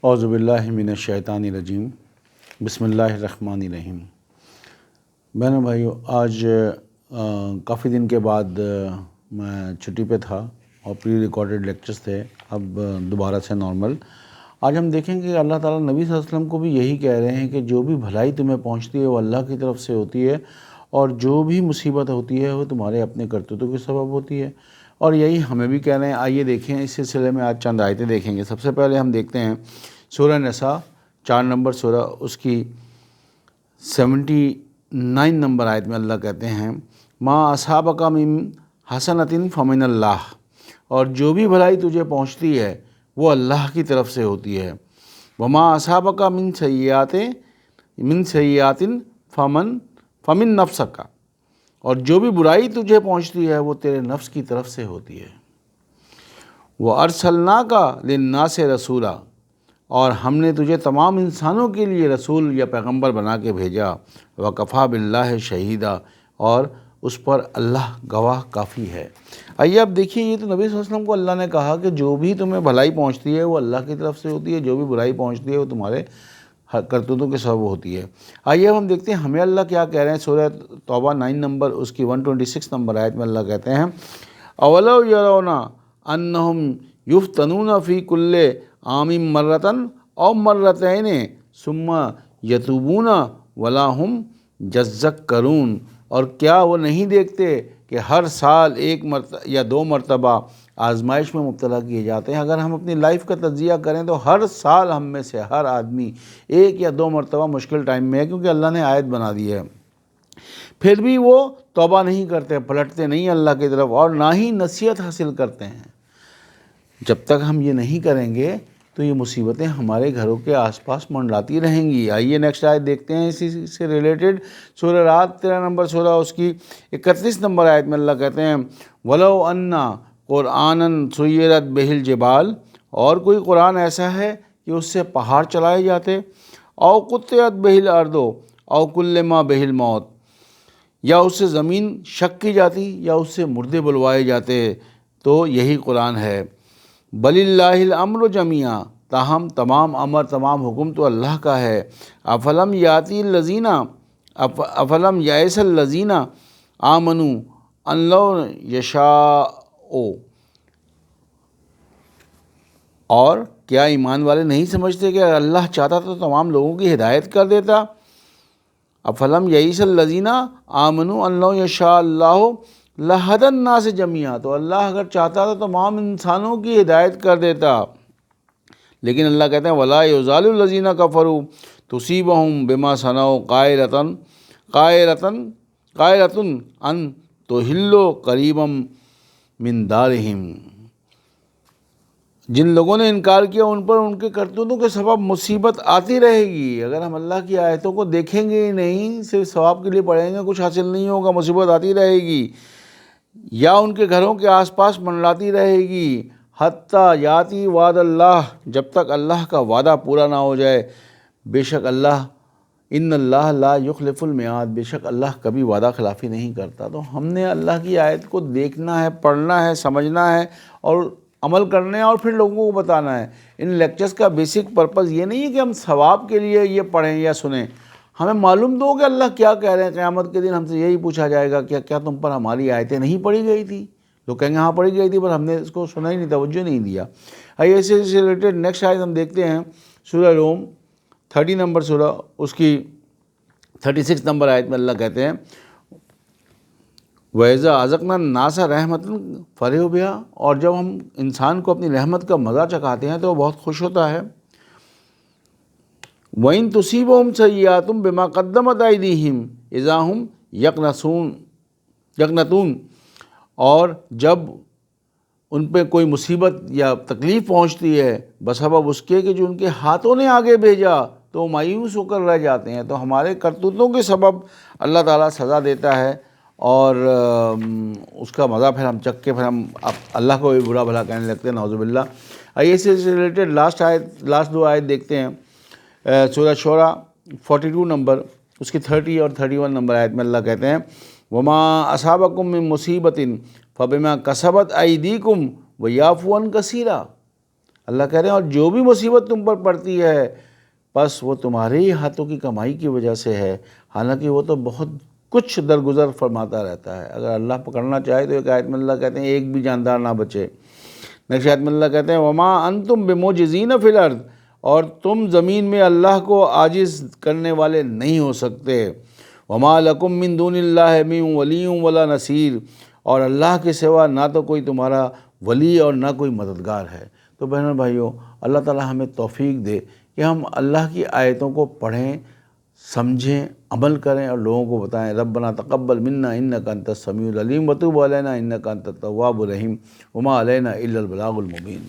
اعوذ باللہ من الشیطان الرجیم، بسم اللہ الرحمن الرحیم۔ بہنوں بھائیو، آج کافی دن کے بعد میں چھٹی پہ تھا اور پری ریکارڈڈ لیکچرز تھے، اب دوبارہ سے نارمل۔ آج ہم دیکھیں کہ اللہ تعالیٰ نبی صلی اللہ علیہ وسلم کو بھی یہی کہہ رہے ہیں کہ جو بھی بھلائی تمہیں پہنچتی ہے وہ اللہ کی طرف سے ہوتی ہے، اور جو بھی مصیبت ہوتی ہے وہ تمہارے اپنے کرتوتوں کے سبب ہوتی ہے، اور یہی ہمیں بھی کہہ رہے ہیں۔ آئیے دیکھیں، اس سلسلے میں آج چند آیتیں دیکھیں گے۔ سب سے پہلے ہم دیکھتے ہیں سورہ نساء 4 نمبر سورہ، اس کی 79 نمبر آیت میں اللہ کہتے ہیں ما اصابک من حسنۃ فمن اللہ، اور جو بھی بھلائی تجھے پہنچتی ہے وہ اللہ کی طرف سے ہوتی ہے۔ وما اصابک من سیئات فمن نفسک، اور جو بھی برائی تجھے پہنچتی ہے وہ تیرے نفس کی طرف سے ہوتی ہے۔ وَأَرْسَلْنَاكَ لِلنَّاسِ رَسُولًا، اور ہم نے تجھے تمام انسانوں کے لیے رسول یا پیغمبر بنا کے بھیجا۔ وَكَفَى بِاللَّهِ شَهِيدًا، اور اس پر اللہ گواہ کافی ہے۔ آئیے اب دیکھیے، یہ تو نبی صلی اللہ علیہ وسلم کو اللہ نے کہا کہ جو بھی تمہیں بھلائی پہنچتی ہے وہ اللہ کی طرف سے ہوتی ہے، جو بھی برائی پہنچتی ہے وہ تمہارے کرتوتوں کے سبب ہوتی ہے۔ آئیے اب ہم دیکھتے ہیں ہمیں اللہ کیا کہہ رہے ہیں۔ سورہ توبہ 9 نمبر، اس کی 126 نمبر آیت میں اللہ کہتے ہیں اولو یرون انہم یفتنون فی کل عام مرتن او مرتین ثم یتوبون ولا ہم یذکرون، اور کیا وہ نہیں دیکھتے کہ ہر سال ایک یا 2 مرتبہ آزمائش میں مبتلا کیے جاتے ہیں۔ اگر ہم اپنی لائف کا تجزیہ کریں تو ہر سال ہم میں سے ہر آدمی 1 یا 2 مرتبہ مشکل ٹائم میں ہے، کیونکہ اللہ نے آیت بنا دی ہے، پھر بھی وہ توبہ نہیں کرتے، پلٹتے نہیں اللہ کی طرف، اور نہ ہی نصیحت حاصل کرتے ہیں۔ جب تک ہم یہ نہیں کریں گے تو یہ مصیبتیں ہمارے گھروں کے آس پاس منڈلاتی رہیں گی۔ آئیے نیکسٹ آیت دیکھتے ہیں اسی سے ریلیٹڈ، سورہ رات 13 نمبر سورہ، اس کی 31 نمبر آیت میں اللہ کہتے ہیں وَلَوْ أَنَّ قُرْآنًا سُيِّرَتْ بِهِ الْجِبَالُ، اور کوئی قرآن ایسا ہے کہ اس سے پہاڑ چلائے جاتے، أَوْ قُطِّعَتْ بِهِ الْأَرْضُ أَوْ كُلِّمَ بِهِ الْمَوْتُ، یا اس سے زمین شق کی جاتی یا اس سے مردے بلوائے جاتے، تو یہی قرآن ہے۔ بل اللہ الامر جمیعا، تاہم تمام امر، تمام حکم تو اللہ کا ہے۔ افلم یئس الذین آمنوا ان لو یشاء، اور کیا ایمان والے نہیں سمجھتے کہ اگر اللہ چاہتا تو تمام لوگوں کی ہدایت کر دیتا۔ افلم یئس الذین آمنوا ان لو یشاء اللہ لہدی الناس جمیعا، تو اللہ اگر چاہتا تو تمام انسانوں کی ہدایت کر دیتا، لیکن اللہ کہتے ہیں ولا یزال الذین کفروا تصیبہم بما صنعوا قائلۃ ان تحلوا قریبا من دارہم، جن لوگوں نے انکار کیا ان پر ان کے کرتوتوں کے سبب مصیبت آتی رہے گی۔ اگر ہم اللہ کی آیتوں کو دیکھیں گے ہی نہیں، صرف ثواب کے لیے پڑھیں گے، کچھ حاصل نہیں ہوگا، مصیبت آتی رہے گی، یا ان کے گھروں کے آس پاس منڈلاتی رہے گی، حتیٰ یاتی وعد اللہ، جب تک اللہ کا وعدہ پورا نہ ہو جائے۔ بے شک اللہ، ان اللہ لا یخلف المیعاد، بے شک اللہ کبھی وعدہ خلافی نہیں کرتا۔ تو ہم نے اللہ کی آیت کو دیکھنا ہے، پڑھنا ہے، سمجھنا ہے، اور عمل کرنے ہیں، اور پھر لوگوں کو بتانا ہے۔ ان لیکچرز کا بیسک پرپس یہ نہیں ہے کہ ہم ثواب کے لیے یہ پڑھیں یا سنیں، ہمیں معلوم تو ہو کہ اللہ کیا کہہ رہے ہیں۔ قیامت کے دن ہم سے یہی پوچھا جائے گا کہ کیا تم پر ہماری آیتیں نہیں پڑھی گئی تھی؟ لوگ کہیں گے ہاں پڑھی گئی تھی، پر ہم نے اس کو سنا ہی نہیں، توجہ نہیں دیا۔ آئیے اس سے ریلیٹڈ نیکسٹ آیت ہم دیکھتے ہیں، سورہ روم 30 نمبر سورہ، اس کی 36 نمبر آیت میں اللہ کہتے ہیں وَإِذَا أَذَقْنَا النَّاسَ رَحْمَةً فَرِحُوا بِهَا، اور جب ہم انسان کو اپنی رحمت کا مزہ چکھاتے ہیں تو وہ بہت خوش ہوتا ہے۔ وَإِن تُصِيبْهُمْ سَيِّئَةٌ بِمَا قَدَّمَتْ أَيْدِيهِمْ إِذَا هُمْ یقنطون، اور جب ان پہ کوئی مصیبت یا تکلیف پہنچتی ہے بسبب اس کے کہ جو ان کے ہاتھوں نے آگے بھیجا، تو وہ مایوس ہو کر رہ جاتے ہیں۔ تو ہمارے کرتوتوں کے سبب اللہ تعالیٰ سزا دیتا ہے، اور اس کا مزہ پھر ہم چکھ کے پھر ہم اللہ کو بھی برا بھلا کہنے لگتے ہیں، نعوذ باللہ۔ آئیے اس سے ریلیٹڈ لاسٹ 2 آیت دیکھتے ہیں، سورہ شعراء 42 نمبر، اس کی 30 اور 31 نمبر آیت میں اللہ کہتے ہیں وما اصابکم من مصیبت فبما کسبت ایدیکم ویعفو عن کثیرا، اللہ کہہ رہے ہیں اور جو بھی مصیبت تم پر پڑتی ہے بس وہ تمہارے ہی ہاتھوں کی کمائی کی وجہ سے ہے، حالانکہ وہ تو بہت کچھ درگزر فرماتا رہتا ہے۔ اگر اللہ پکڑنا چاہے تو ایک آیت میں اللہ کہتے ہیں ایک بھی جاندار نہ بچے۔ نیکسٹ آیت میں اللہ کہتے ہیں وما انتم بموجزین فی الارض، اور تم زمین میں اللہ کو عاجز کرنے والے نہیں ہو سکتے۔ وما لکم من دون اللہ من ولی ولا نصیر، اور اللہ کے سوا نہ تو کوئی تمہارا ولی اور نہ کوئی مددگار ہے۔ تو بہنوں بھائیوں، اللہ تعالی ہمیں توفیق دے کہ ہم اللہ کی آیتوں کو پڑھیں، سمجھیں، عمل کریں اور لوگوں کو بتائیں۔ ربنا تقبل منا انک انت السمیع العلیم وتب علینا انک انت التواب الرحیم وما علینا الا البلاغ المبین۔